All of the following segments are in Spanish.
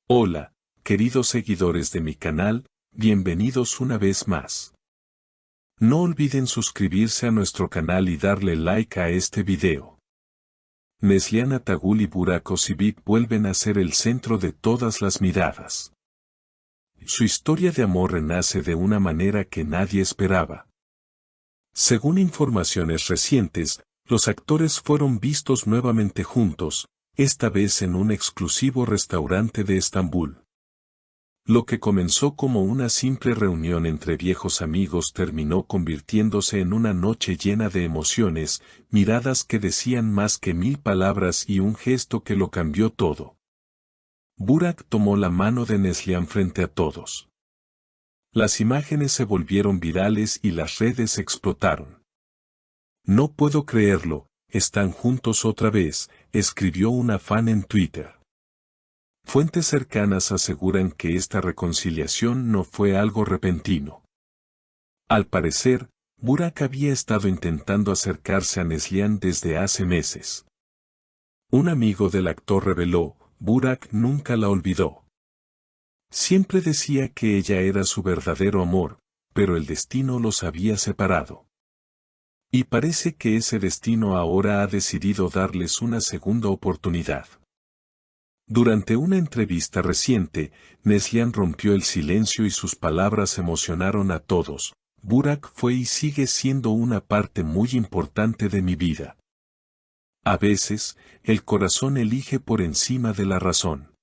Hola, queridos seguidores de mi canal, bienvenidos una vez más. No olviden suscribirse a nuestro canal y darle like a este video. Neslihan Atagul y Burak Özçivit vuelven a ser el centro de todas las miradas. Su historia de amor renace de una manera que nadie esperaba. Según informaciones recientes, los actores fueron vistos nuevamente juntos, esta vez en un exclusivo restaurante de Estambul. Lo que comenzó como una simple reunión entre viejos amigos terminó convirtiéndose en una noche llena de emociones, miradas que decían más que 1000 palabras y un gesto que lo cambió todo. Burak tomó la mano de Neslihan frente a todos. Las imágenes se volvieron virales y las redes explotaron. No puedo creerlo, están juntos otra vez, escribió una fan en Twitter. Fuentes cercanas aseguran que esta reconciliación no fue algo repentino. Al parecer, Burak había estado intentando acercarse a Neslihan desde hace meses. Un amigo del actor reveló, Burak nunca la olvidó. Siempre decía que ella era su verdadero amor, pero el destino los había separado. Y parece que ese destino ahora ha decidido darles una segunda oportunidad. Durante una entrevista reciente, Neslihan rompió el silencio y sus palabras emocionaron a todos. Burak fue y sigue siendo una parte muy importante de mi vida. A veces, el corazón elige por encima de la razón.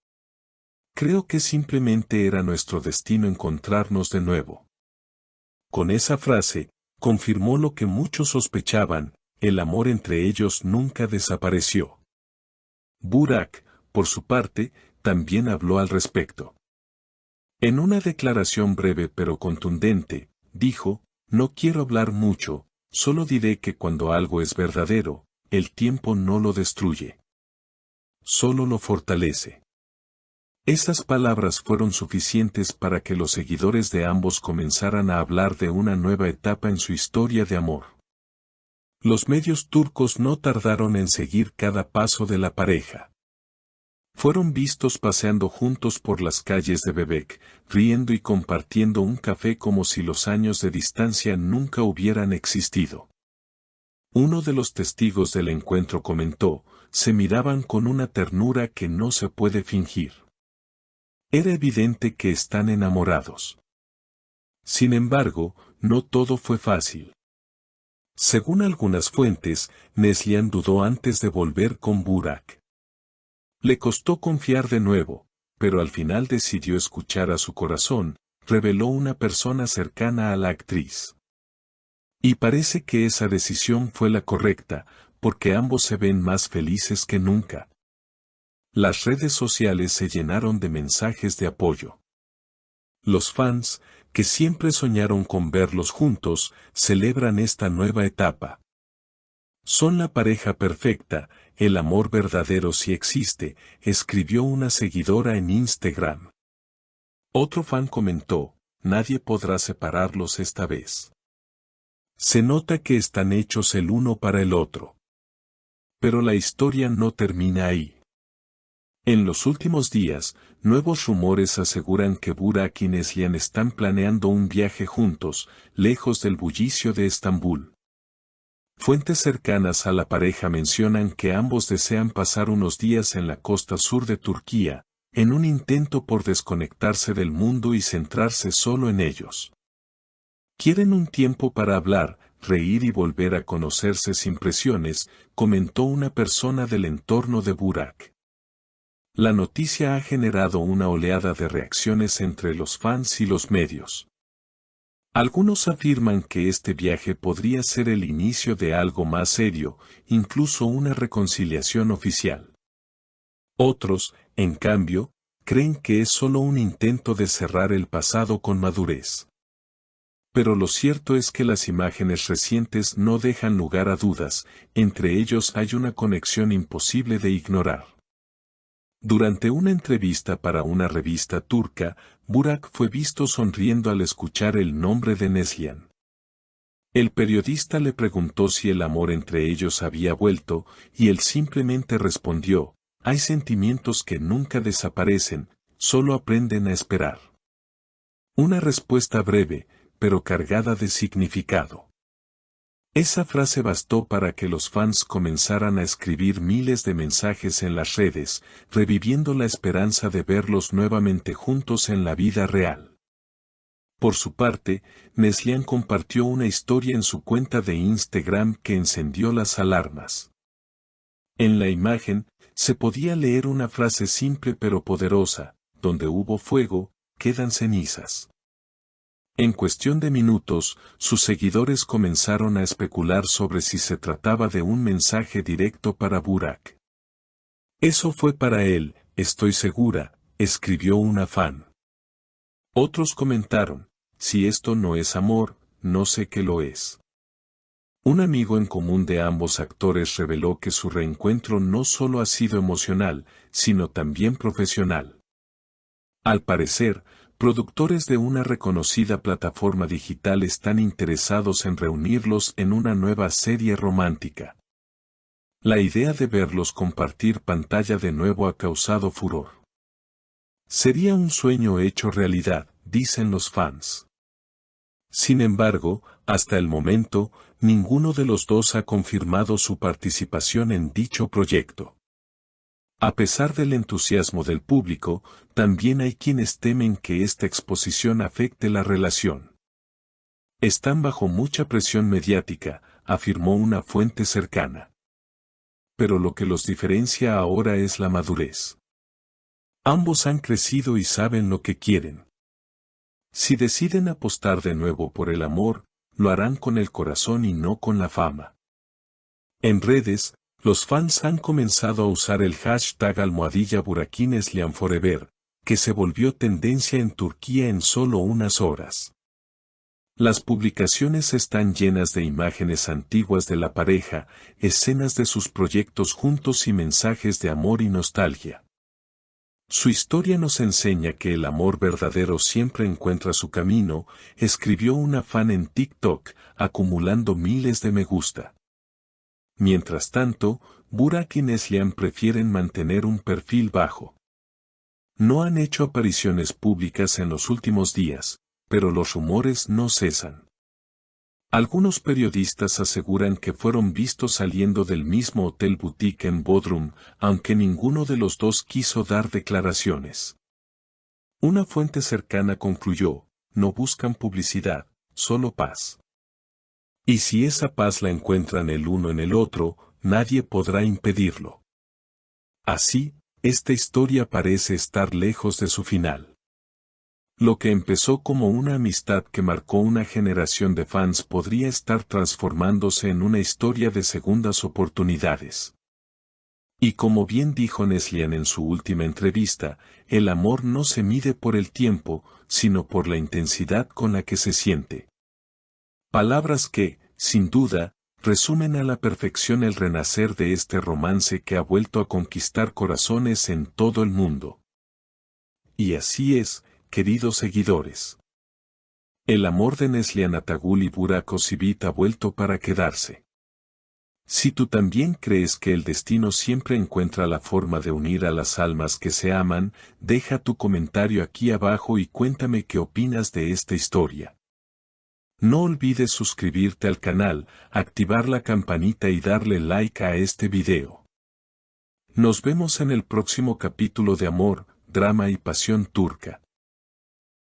Creo que simplemente era nuestro destino encontrarnos de nuevo. Con esa frase, confirmó lo que muchos sospechaban, el amor entre ellos nunca desapareció. Burak, por su parte, también habló al respecto. En una declaración breve pero contundente, dijo, no quiero hablar mucho, solo diré que cuando algo es verdadero, el tiempo no lo destruye. Solo lo fortalece. Esas palabras fueron suficientes para que los seguidores de ambos comenzaran a hablar de una nueva etapa en su historia de amor. Los medios turcos no tardaron en seguir cada paso de la pareja. Fueron vistos paseando juntos por las calles de Bebek, riendo y compartiendo un café como si los años de distancia nunca hubieran existido. Uno de los testigos del encuentro comentó, se miraban con una ternura que no se puede fingir. Era evidente que están enamorados. Sin embargo, no todo fue fácil. Según algunas fuentes, Neslihan dudó antes de volver con Burak. Le costó confiar de nuevo, pero al final decidió escuchar a su corazón, reveló una persona cercana a la actriz. Y parece que esa decisión fue la correcta, porque ambos se ven más felices que nunca. Las redes sociales se llenaron de mensajes de apoyo. Los fans, que siempre soñaron con verlos juntos, celebran esta nueva etapa. Son la pareja perfecta, el amor verdadero si existe, escribió una seguidora en Instagram. Otro fan comentó, nadie podrá separarlos esta vez. Se nota que están hechos el uno para el otro. Pero la historia no termina ahí. En los últimos días, nuevos rumores aseguran que Burak y Neslihan están planeando un viaje juntos, lejos del bullicio de Estambul. Fuentes cercanas a la pareja mencionan que ambos desean pasar unos días en la costa sur de Turquía, en un intento por desconectarse del mundo y centrarse solo en ellos. Quieren un tiempo para hablar, reír y volver a conocerse sin presiones, comentó una persona del entorno de Burak. La noticia ha generado una oleada de reacciones entre los fans y los medios. Algunos afirman que este viaje podría ser el inicio de algo más serio, incluso una reconciliación oficial. Otros, en cambio, creen que es solo un intento de cerrar el pasado con madurez. Pero lo cierto es que las imágenes recientes no dejan lugar a dudas, entre ellos hay una conexión imposible de ignorar. Durante una entrevista para una revista turca, Burak fue visto sonriendo al escuchar el nombre de Neslihan. El periodista le preguntó si el amor entre ellos había vuelto, y él simplemente respondió, hay sentimientos que nunca desaparecen, solo aprenden a esperar. Una respuesta breve, pero cargada de significado. Esa frase bastó para que los fans comenzaran a escribir miles de mensajes en las redes, reviviendo la esperanza de verlos nuevamente juntos en la vida real. Por su parte, Neslihan compartió una historia en su cuenta de Instagram que encendió las alarmas. En la imagen, se podía leer una frase simple pero poderosa: donde hubo fuego, quedan cenizas. En cuestión de minutos, sus seguidores comenzaron a especular sobre si se trataba de un mensaje directo para Burak. Eso fue para él, estoy segura, escribió una fan. Otros comentaron: si esto no es amor, no sé qué lo es. Un amigo en común de ambos actores reveló que su reencuentro no solo ha sido emocional, sino también profesional. Al parecer, productores de una reconocida plataforma digital están interesados en reunirlos en una nueva serie romántica. La idea de verlos compartir pantalla de nuevo ha causado furor. Sería un sueño hecho realidad, dicen los fans. Sin embargo, hasta el momento, ninguno de los dos ha confirmado su participación en dicho proyecto. A pesar del entusiasmo del público, también hay quienes temen que esta exposición afecte la relación. Están bajo mucha presión mediática, afirmó una fuente cercana. Pero lo que los diferencia ahora es la madurez. Ambos han crecido y saben lo que quieren. Si deciden apostar de nuevo por el amor, lo harán con el corazón y no con la fama. En redes, los fans han comenzado a usar el hashtag #BurakinNeslihanForever, que se volvió tendencia en Turquía en solo unas horas. Las publicaciones están llenas de imágenes antiguas de la pareja, escenas de sus proyectos juntos y mensajes de amor y nostalgia. Su historia nos enseña que el amor verdadero siempre encuentra su camino, escribió una fan en TikTok, acumulando miles de me gusta. Mientras tanto, Burak y Neslihan prefieren mantener un perfil bajo. No han hecho apariciones públicas en los últimos días, pero los rumores no cesan. Algunos periodistas aseguran que fueron vistos saliendo del mismo hotel boutique en Bodrum, aunque ninguno de los dos quiso dar declaraciones. Una fuente cercana concluyó: no buscan publicidad, solo paz. Y si esa paz la encuentran el uno en el otro, nadie podrá impedirlo. Así, esta historia parece estar lejos de su final. Lo que empezó como una amistad que marcó una generación de fans podría estar transformándose en una historia de segundas oportunidades. Y como bien dijo Neslihan en su última entrevista, el amor no se mide por el tiempo, sino por la intensidad con la que se siente. Palabras que, sin duda, resumen a la perfección el renacer de este romance que ha vuelto a conquistar corazones en todo el mundo. Y así es, queridos seguidores. El amor de Neslihan Atagul y Burak Özçivit ha vuelto para quedarse. Si tú también crees que el destino siempre encuentra la forma de unir a las almas que se aman, deja tu comentario aquí abajo y cuéntame qué opinas de esta historia. No olvides suscribirte al canal, activar la campanita y darle like a este video. Nos vemos en el próximo capítulo de Amor, Drama y Pasión Turca.